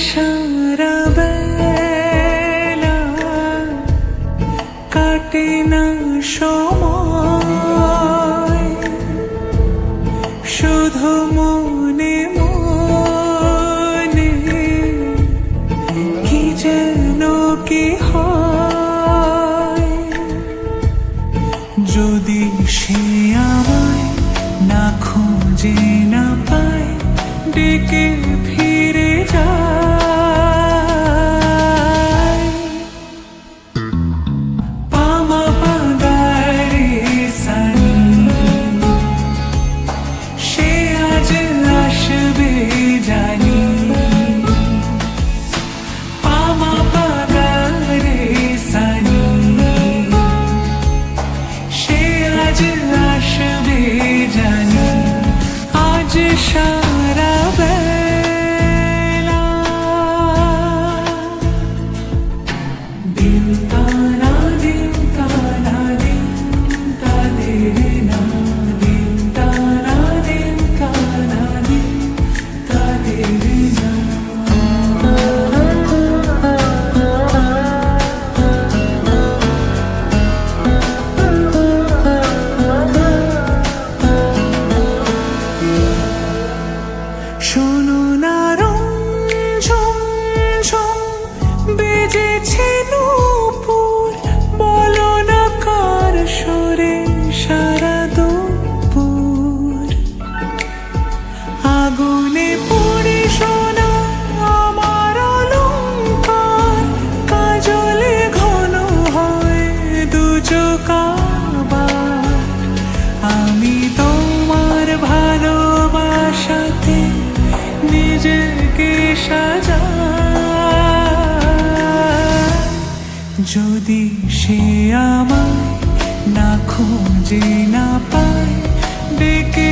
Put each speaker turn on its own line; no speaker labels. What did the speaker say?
সারা বেলা কাটে না সময়, শুধু মনে মনে কি যেন কি হয়। যদি সে আমায় না খুঁজে না পায়, ডেকে ফিরে যায়। পামা পাগারে সানি, সে আজ আসবে জানি। পামা পাগারে সানি, সে আজ আসবে জানি। আজ সারা বেলা দিন তারা দিন তারা দিন তারে না, দিন তারা দিন তারা দিন তারে না। শোনো না রঞ্ঝম ঝম বেজেছে নূপুর, বলো না কার সুরে সারা দুপুর। আগুনে পড়ে সোনা আমার অলংকার, কাজলে ঘন হয় দু চোখ আবার। আমি তোমার ভালোবাসাতে নিজেকে সাজাই। যদি সে আমায় না খুঁজে না পায়, ডেকে